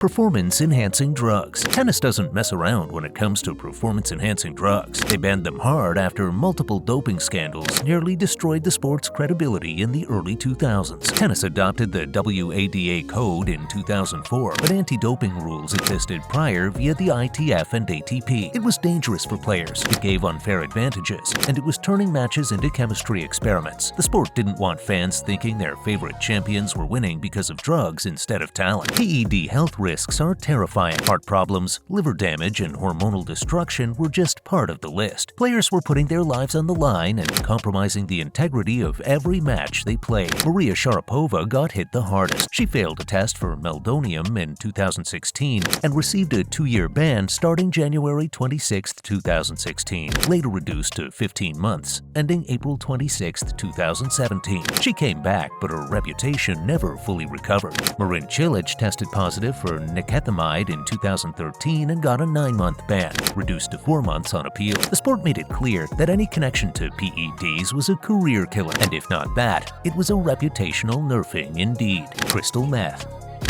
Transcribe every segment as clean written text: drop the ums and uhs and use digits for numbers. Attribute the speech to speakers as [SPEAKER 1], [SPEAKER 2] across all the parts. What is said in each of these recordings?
[SPEAKER 1] Performance-enhancing drugs. Tennis doesn't mess around when it comes to performance-enhancing drugs. They banned them hard after multiple doping scandals nearly destroyed the sport's credibility in the early 2000s. Tennis adopted the WADA code in 2004, but anti-doping rules existed prior via the ITF and ATP. It was dangerous for players, it gave unfair advantages, and it was turning matches into chemistry experiments. The sport didn't want fans thinking their favorite champions were winning because of drugs instead of talent. PED health risks are terrifying. Heart problems, liver damage, and hormonal destruction were just part of the list. Players were putting their lives on the line and compromising the integrity of every match they played. Maria Sharapova got hit the hardest. She failed a test for meldonium in 2016 and received a 2-year ban starting January 26, 2016, later reduced to 15 months, ending April 26, 2017. She came back, but her reputation never fully recovered. Marin Cilic tested positive for nicotinamide in 2013 and got a 9-month ban, reduced to 4 months on appeal. The sport made it clear that any connection to PEDs was a career killer, and if not that, it was a reputational nerfing indeed. Crystal meth.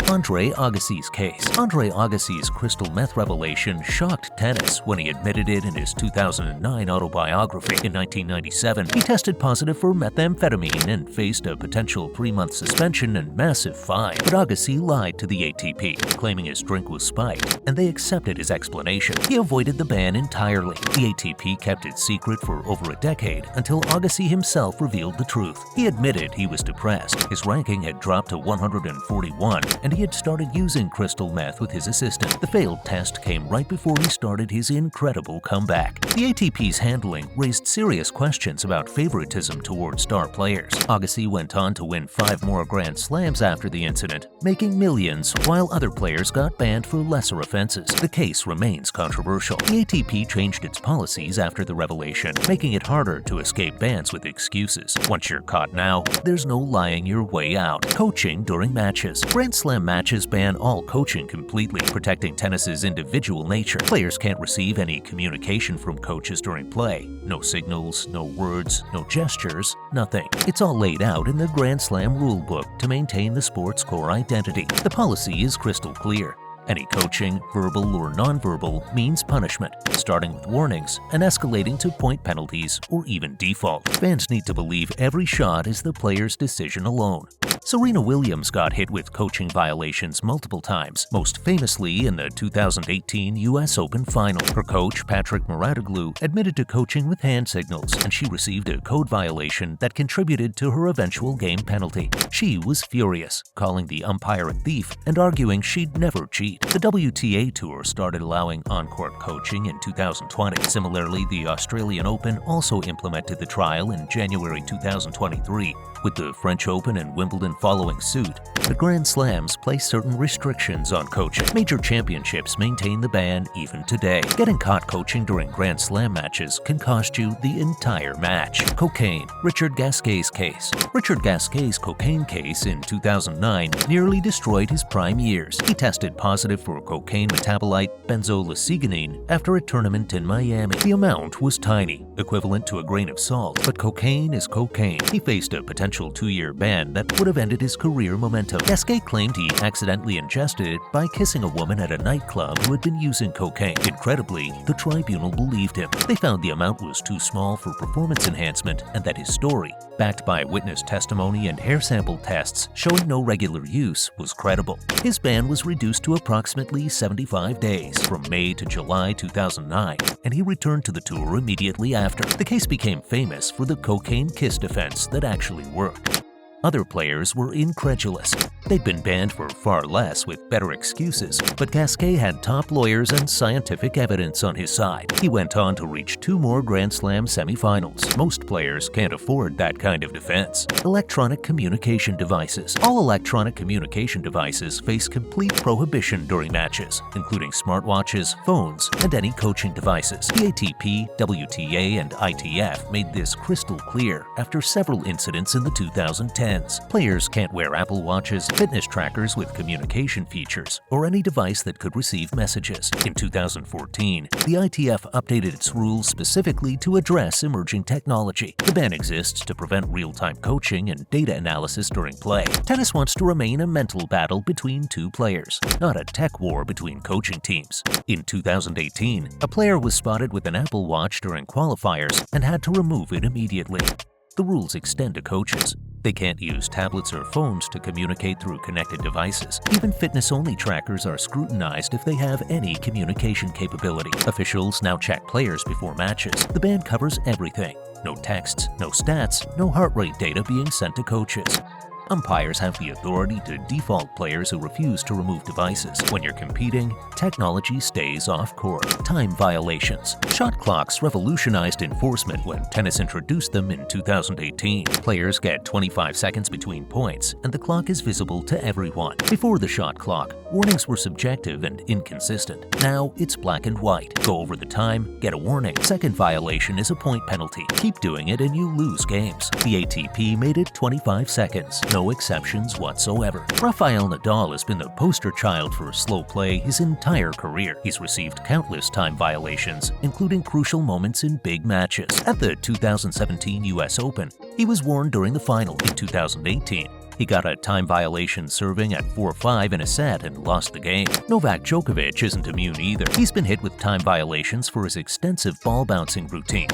[SPEAKER 1] Andre Agassi's case. Andre Agassi's crystal meth revelation shocked tennis when he admitted it in his 2009 autobiography. In 1997, he tested positive for methamphetamine and faced a potential 3-month suspension and massive fine. But Agassi lied to the ATP, claiming his drink was spiked, and they accepted his explanation. He avoided the ban entirely. The ATP kept it secret for over a decade until Agassi himself revealed the truth. He admitted he was depressed. His ranking had dropped to 141, and he had started using crystal meth with his assistant. The failed test came right before he started his incredible comeback. The ATP's handling raised serious questions about favoritism towards star players. Agassi went on to win 5 more Grand Slams after the incident, making millions, while other players got banned for lesser offenses. The case remains controversial. The ATP changed its policies after the revelation, making it harder to escape bans with excuses. Once you're caught now, there's no lying your way out. Coaching during matches. Grand Slam matches ban all coaching completely, protecting tennis's individual nature. Players can't receive any communication from coaches during play. No signals, no words, no gestures, nothing. It's all laid out in the Grand Slam rulebook to maintain the sport's core identity. The policy is crystal clear. Any coaching, verbal or nonverbal, means punishment, starting with warnings and escalating to point penalties or even default. Fans need to believe every shot is the player's decision alone. Serena Williams got hit with coaching violations multiple times, most famously in the 2018 US Open final. Her coach, Patrick Mouratoglou, admitted to coaching with hand signals, and she received a code violation that contributed to her eventual game penalty. She was furious, calling the umpire a thief and arguing she'd never cheat. The WTA Tour started allowing on-court coaching in 2020. Similarly, the Australian Open also implemented the trial in January 2023, with the French Open and Wimbledon following suit. The Grand Slams place certain restrictions on coaching. Major championships maintain the ban even today. Getting caught coaching during Grand Slam matches can cost you the entire match. Cocaine. Richard Gasquet's case. Richard Gasquet's cocaine case in 2009 nearly destroyed his prime years. He tested positive for cocaine metabolite benzolaciguanine after a tournament in Miami. The amount was tiny, equivalent to a grain of salt, but cocaine is cocaine. He faced a potential 2-year ban that would have ended his career momentum. Gasquet claimed he accidentally ingested it by kissing a woman at a nightclub who had been using cocaine. Incredibly, the tribunal believed him. They found the amount was too small for performance enhancement and that his story, backed by witness testimony and hair sample tests showing no regular use, was credible. His ban was reduced to approximately 75 days from May to July 2009, and he returned to the tour immediately after. The case became famous for the cocaine kiss defense that actually worked. Other players were incredulous. They'd been banned for far less with better excuses, but Gasquet had top lawyers and scientific evidence on his side. He went on to reach 2 more Grand Slam semifinals. Most players can't afford that kind of defense. Electronic communication devices. All electronic communication devices face complete prohibition during matches, including smartwatches, phones, and any coaching devices. The ATP, WTA, and ITF made this crystal clear after several incidents in the 2010s. ends. Players can't wear Apple Watches, fitness trackers with communication features, or any device that could receive messages. In 2014, the ITF updated its rules specifically to address emerging technology. The ban exists to prevent real-time coaching and data analysis during play. Tennis wants to remain a mental battle between two players, not a tech war between coaching teams. In 2018, a player was spotted with an Apple Watch during qualifiers and had to remove it immediately. The rules extend to coaches. They can't use tablets or phones to communicate through connected devices. Even fitness-only trackers are scrutinized if they have any communication capability. Officials now check players before matches. The ban covers everything. No texts, no stats, no heart rate data being sent to coaches. Umpires have the authority to default players who refuse to remove devices. When you're competing, technology stays off court. Time violations. Shot clocks revolutionized enforcement when tennis introduced them in 2018. Players get 25 seconds between points, and the clock is visible to everyone. Before the shot clock, warnings were subjective and inconsistent. Now it's black and white. Go over the time, get a warning. Second violation is a point penalty. Keep doing it and you lose games. The ATP made it 25 seconds. No exceptions whatsoever. Rafael Nadal has been the poster child for slow play his entire career. He's received countless time violations, including crucial moments in big matches. At the 2017 US Open, he was warned during the final. In 2018, he got a time violation serving at 4-5 in a set and lost the game. Novak Djokovic isn't immune either. He's been hit with time violations for his extensive ball bouncing routine.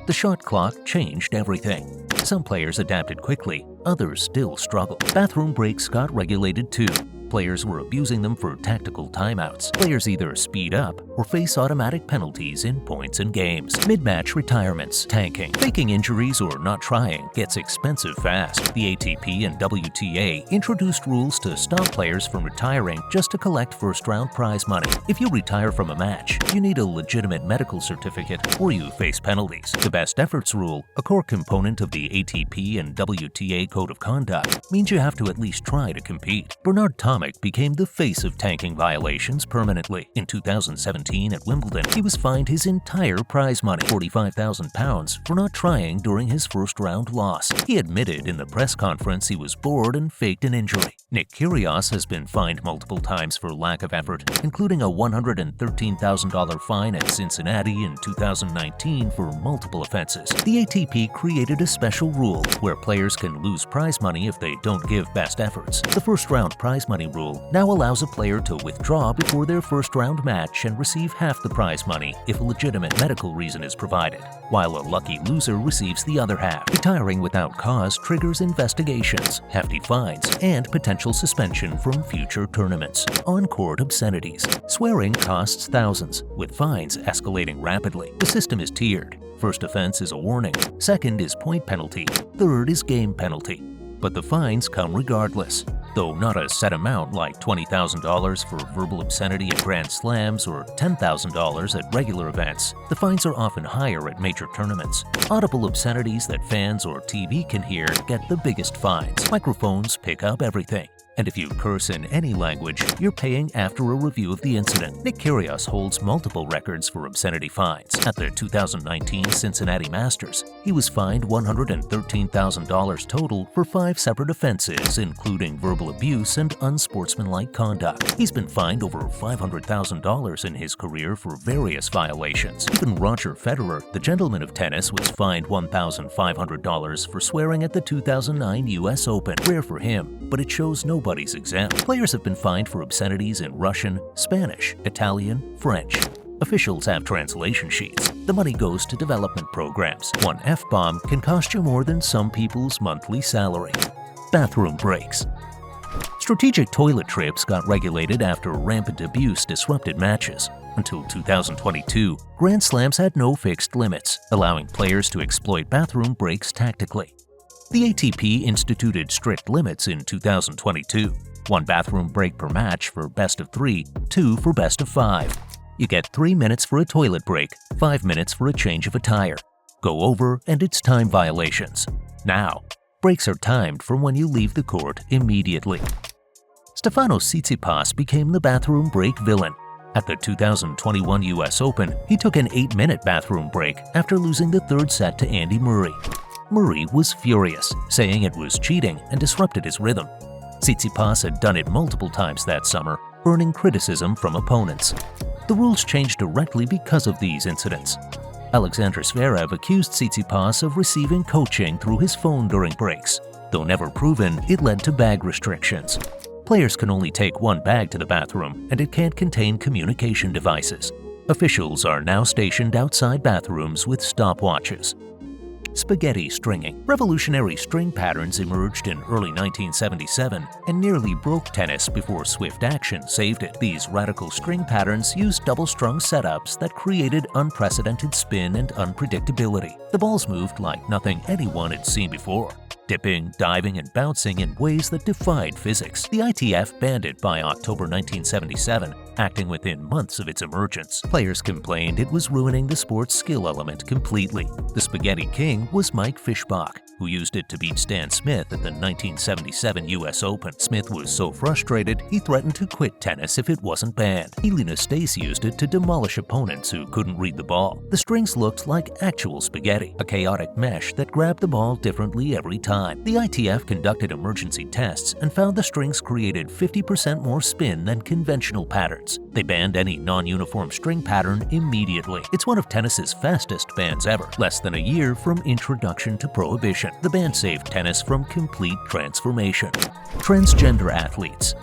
[SPEAKER 1] The shot clock changed everything. Some players adapted quickly, others still struggled. Bathroom breaks got regulated too. Players were abusing them for tactical timeouts. Players either speed up or face automatic penalties in points and games. Mid-match retirements, tanking, faking injuries or not trying gets expensive fast. The ATP and WTA introduced rules to stop players from retiring just to collect first-round prize money. If you retire from a match, you need a legitimate medical certificate or you face penalties. The best efforts rule, a core component of the ATP and WTA Code of Conduct, means you have to at least try to compete. Bernard Thomas became the face of tanking violations permanently. In 2017 at Wimbledon, he was fined his entire prize money, £45,000, for not trying during his first-round loss. He admitted in the press conference he was bored and faked an injury. Nick Kyrgios has been fined multiple times for lack of effort, including a $113,000 fine at Cincinnati in 2019 for multiple offenses. The ATP created a special rule where players can lose prize money if they don't give best efforts. The first-round prize money rule now allows a player to withdraw before their first-round match and receive half the prize money if a legitimate medical reason is provided, while a lucky loser receives the other half. Retiring without cause triggers investigations, hefty fines, and potential suspension from future tournaments. On-court obscenities. Swearing costs thousands, with fines escalating rapidly. The system is tiered. First offense is a warning, second is point penalty, third is game penalty. But the fines come regardless. Though not a set amount like $20,000 for verbal obscenity at Grand Slams or $10,000 at regular events, the fines are often higher at major tournaments. Audible obscenities that fans or TV can hear get the biggest fines. Microphones pick up everything. And if you curse in any language, you're paying after a review of the incident. Nick Kyrgios holds multiple records for obscenity fines. At the 2019 Cincinnati Masters, he was fined $113,000 total for 5 separate offenses, including verbal abuse and unsportsmanlike conduct. He's been fined over $500,000 in his career for various violations. Even Roger Federer, the gentleman of tennis, was fined $1,500 for swearing at the 2009 US Open. Rare for him, but it shows nobody's exempt. Players have been fined for obscenities in Russian, Spanish, Italian, French. Officials have translation sheets. The money goes to development programs. One F-bomb can cost you more than some people's monthly salary. Bathroom breaks. Strategic toilet trips got regulated after rampant abuse disrupted matches. Until 2022, Grand Slams had no fixed limits, allowing players to exploit bathroom breaks tactically. The ATP instituted strict limits in 2022. 1 bathroom break per match for best of 3, 2 for best of 5. You get 3 minutes for a toilet break, 5 minutes for a change of attire. Go over and it's time violations. Now, breaks are timed from when you leave the court immediately. Stefanos Tsitsipas became the bathroom break villain. At the 2021 US Open, he took an 8-minute bathroom break after losing the 3rd set to Andy Murray. Murray was furious, saying it was cheating and disrupted his rhythm. Tsitsipas had done it multiple times that summer, earning criticism from opponents. The rules changed directly because of these incidents. Alexander Zverev accused Tsitsipas of receiving coaching through his phone during breaks. Though never proven, it led to bag restrictions. Players can only take one bag to the bathroom, and it can't contain communication devices. Officials are now stationed outside bathrooms with stopwatches. Spaghetti stringing. Revolutionary string patterns emerged in early 1977 and nearly broke tennis before swift action saved it. These radical string patterns used double-strung setups that created unprecedented spin and unpredictability. The balls moved like nothing anyone had seen before, dipping, diving, and bouncing in ways that defied physics. The ITF banned it by October 1977, acting within months of its emergence. Players complained it was ruining the sport's skill element completely. The Spaghetti King was Mike Fischbach, who used it to beat Stan Smith at the 1977 US Open. Smith was so frustrated, he threatened to quit tennis if it wasn't banned. Helena Stace used it to demolish opponents who couldn't read the ball. The strings looked like actual spaghetti, a chaotic mesh that grabbed the ball differently every time. The ITF conducted emergency tests and found the strings created 50% more spin than conventional patterns. They banned any non-uniform string pattern immediately. It's one of tennis's fastest bans ever, less than a year from introduction to prohibition. The ban saved tennis from complete transformation. Transgender athletes.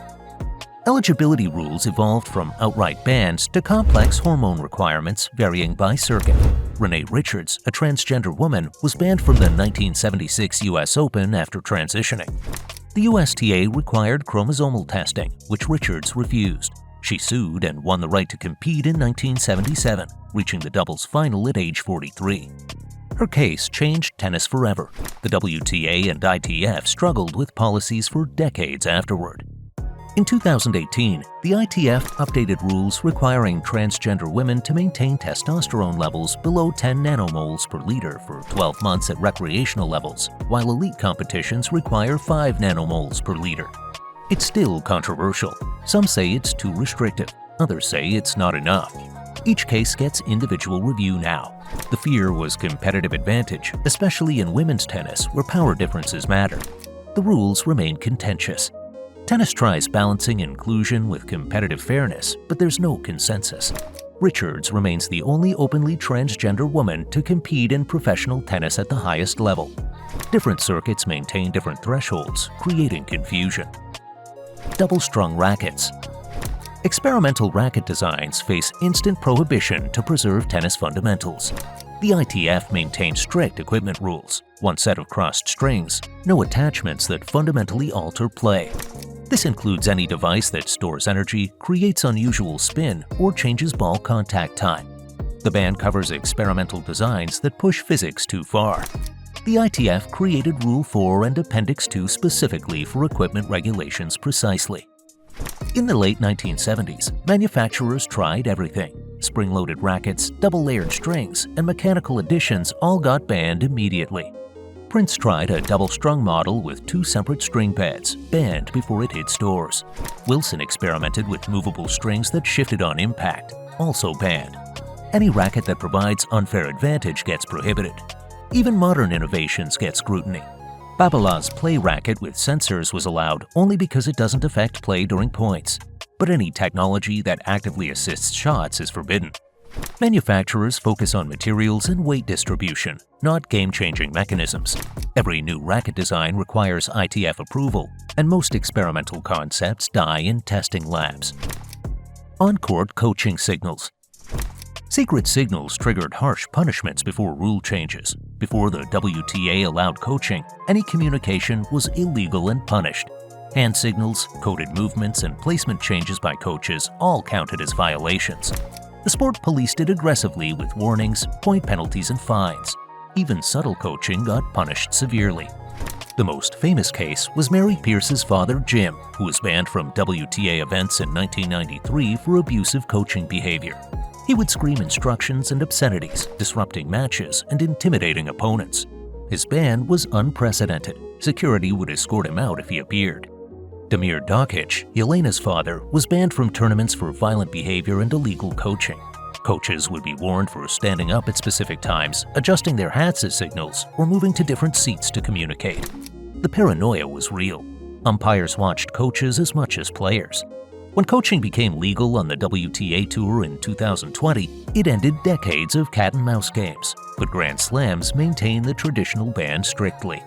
[SPEAKER 1] Eligibility rules evolved from outright bans to complex hormone requirements varying by circuit. Renee Richards, a transgender woman, was banned from the 1976 US Open after transitioning. The USTA required chromosomal testing, which Richards refused. She sued and won the right to compete in 1977, reaching the doubles final at age 43. Her case changed tennis forever. The WTA and ITF struggled with policies for decades afterward. In 2018, the ITF updated rules requiring transgender women to maintain testosterone levels below 10 nanomoles per liter for 12 months at recreational levels, while elite competitions require 5 nanomoles per liter. It's still controversial. Some say it's too restrictive, others say it's not enough. Each case gets individual review now. The fear was competitive advantage, especially in women's tennis where power differences matter. The rules remain contentious. Tennis tries balancing inclusion with competitive fairness, but there's no consensus. Richards remains the only openly transgender woman to compete in professional tennis at the highest level. Different circuits maintain different thresholds, creating confusion. Double-strung rackets. Experimental racket designs face instant prohibition to preserve tennis fundamentals. The ITF maintains strict equipment rules, one set of crossed strings, no attachments that fundamentally alter play. This includes any device that stores energy, creates unusual spin, or changes ball contact time. The ban covers experimental designs that push physics too far. The ITF created Rule 4 and Appendix 2 specifically for equipment regulations precisely. In the late 1970s, manufacturers tried everything. Spring-loaded rackets, double-layered strings, and mechanical additions all got banned immediately. Prince tried a double-strung model with 2 separate string pads, banned before it hit stores. Wilson experimented with movable strings that shifted on impact, also banned. Any racket that provides unfair advantage gets prohibited. Even modern innovations get scrutiny. Babala's play racket with sensors was allowed only because it doesn't affect play during points. But any technology that actively assists shots is forbidden. Manufacturers focus on materials and weight distribution, not game-changing mechanisms. Every new racket design requires ITF approval, and most experimental concepts die in testing labs. On-court coaching signals. Secret signals triggered harsh punishments before rule changes. Before the WTA allowed coaching, any communication was illegal and punished. Hand signals, coded movements, and placement changes by coaches all counted as violations. The sport policed it aggressively with warnings, point penalties, and fines. Even subtle coaching got punished severely. The most famous case was Mary Pierce's father, Jim, who was banned from WTA events in 1993 for abusive coaching behavior. He would scream instructions and obscenities, disrupting matches and intimidating opponents. His ban was unprecedented. Security would escort him out if he appeared. Damir Dokic, Yelena's father, was banned from tournaments for violent behavior and illegal coaching. Coaches would be warned for standing up at specific times, adjusting their hats as signals, or moving to different seats to communicate. The paranoia was real. Umpires watched coaches as much as players. When coaching became legal on the WTA Tour in 2020, it ended decades of cat-and-mouse games, but Grand Slams maintain the traditional ban strictly.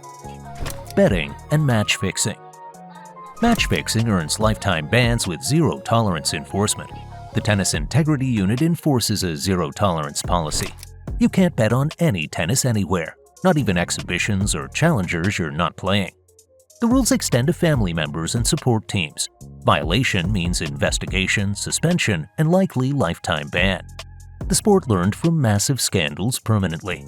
[SPEAKER 1] Betting and match fixing. Match fixing earns lifetime bans with zero-tolerance enforcement. The Tennis Integrity Unit enforces a zero-tolerance policy. You can't bet on any tennis anywhere, not even exhibitions or challengers you're not playing. The rules extend to family members and support teams. Violation means investigation, suspension, and likely lifetime ban. The sport learned from massive scandals permanently.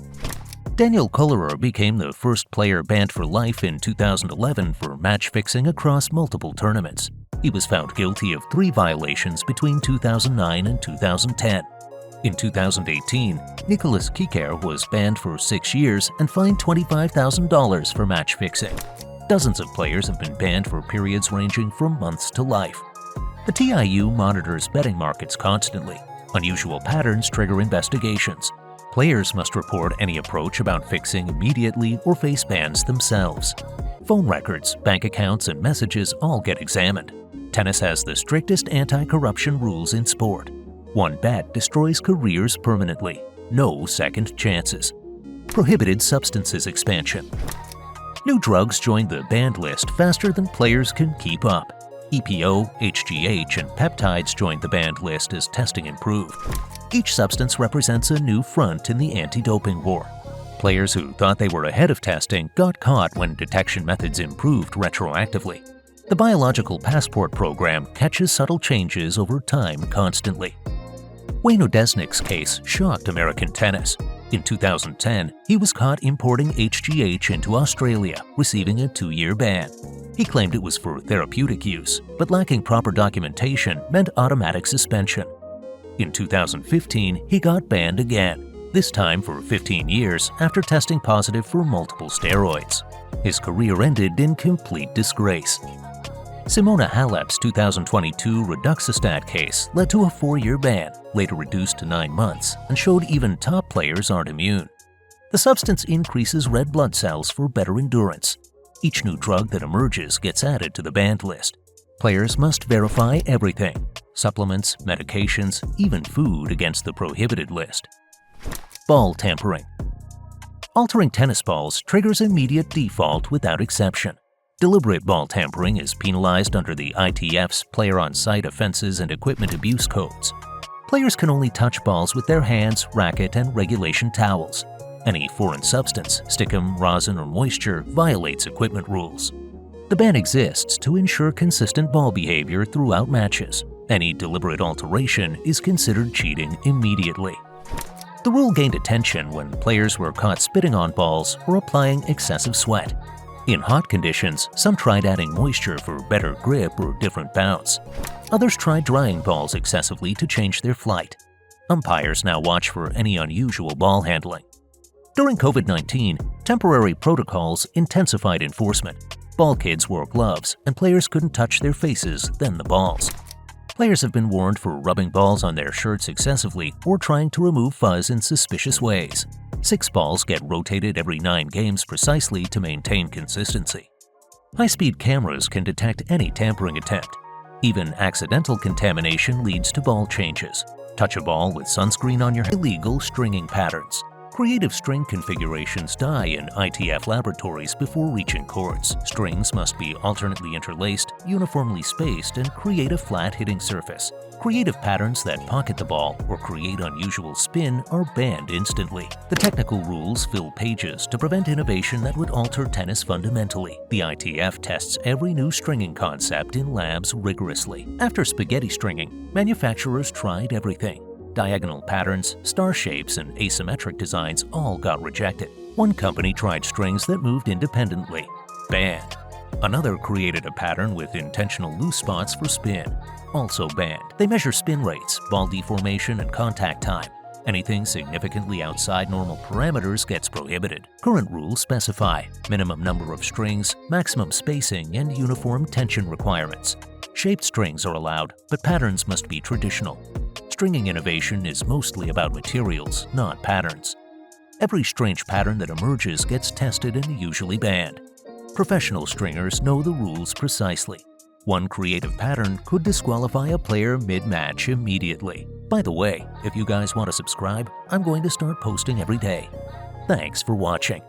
[SPEAKER 1] Daniel Kollerer became the first player banned for life in 2011 for match fixing across multiple tournaments. He was found guilty of 3 violations between 2009 and 2010. In 2018, Nicolas Kicker was banned for 6 years and fined $25,000 for match fixing. Dozens of players have been banned for periods ranging from months to life. The TIU monitors betting markets constantly. Unusual patterns trigger investigations. Players must report any approach about fixing immediately or face bans themselves. Phone records, bank accounts, and messages all get examined. Tennis has the strictest anti-corruption rules in sport. One bet destroys careers permanently. No second chances. Prohibited substances expansion. New drugs joined the banned list faster than players can keep up. EPO, HGH, and peptides joined the banned list as testing improved. Each substance represents a new front in the anti-doping war. Players who thought they were ahead of testing got caught when detection methods improved retroactively. The Biological Passport program catches subtle changes over time constantly. Wayne Odesnik's case shocked American tennis. In 2010, he was caught importing HGH into Australia, receiving a 2-year ban. He claimed it was for therapeutic use, but lacking proper documentation meant automatic suspension. In 2015, he got banned again, this time for 15 years after testing positive for multiple steroids. His career ended in complete disgrace. Simona Halep's 2022 Reduxistat case led to a 4-year ban, later reduced to 9 months, and showed even top players aren't immune. The substance increases red blood cells for better endurance. Each new drug that emerges gets added to the banned list. Players must verify everything: supplements, medications, even food against the prohibited list. Ball tampering. Altering tennis balls triggers immediate default without exception. Deliberate ball tampering is penalized under the ITF's Player on-Site Offenses and Equipment Abuse Codes. Players can only touch balls with their hands, racket, and regulation towels. Any foreign substance, stickum, rosin, or moisture violates equipment rules. The ban exists to ensure consistent ball behavior throughout matches. Any deliberate alteration is considered cheating immediately. The rule gained attention when players were caught spitting on balls or applying excessive sweat. In hot conditions, some tried adding moisture for better grip or different bounce. Others tried drying balls excessively to change their flight. Umpires now watch for any unusual ball handling. During COVID-19, temporary protocols intensified enforcement. Ball kids wore gloves, and players couldn't touch their faces, then the balls. Players have been warned for rubbing balls on their shirts excessively or trying to remove fuzz in suspicious ways. 6 balls get rotated every 9 games precisely to maintain consistency. High-speed cameras can detect any tampering attempt. Even accidental contamination leads to ball changes. Touch a ball with sunscreen on your illegal stringing patterns. Creative string configurations die in ITF laboratories before reaching courts. Strings must be alternately interlaced, uniformly spaced, and create a flat hitting surface. Creative patterns that pocket the ball or create unusual spin are banned instantly. The technical rules fill pages to prevent innovation that would alter tennis fundamentally. The ITF tests every new stringing concept in labs rigorously. After spaghetti stringing, manufacturers tried everything. Diagonal patterns, star shapes, and asymmetric designs all got rejected. One company tried strings that moved independently. Banned. Another created a pattern with intentional loose spots for spin. Also banned. They measure spin rates, ball deformation, and contact time. Anything significantly outside normal parameters gets prohibited. Current rules specify minimum number of strings, maximum spacing, and uniform tension requirements. Shaped strings are allowed, but patterns must be traditional. Stringing innovation is mostly about materials, not patterns. Every strange pattern that emerges gets tested and usually banned. Professional stringers know the rules precisely. One creative pattern could disqualify a player mid-match immediately. By the way, if you guys want to subscribe, I'm going to start posting every day. Thanks for watching.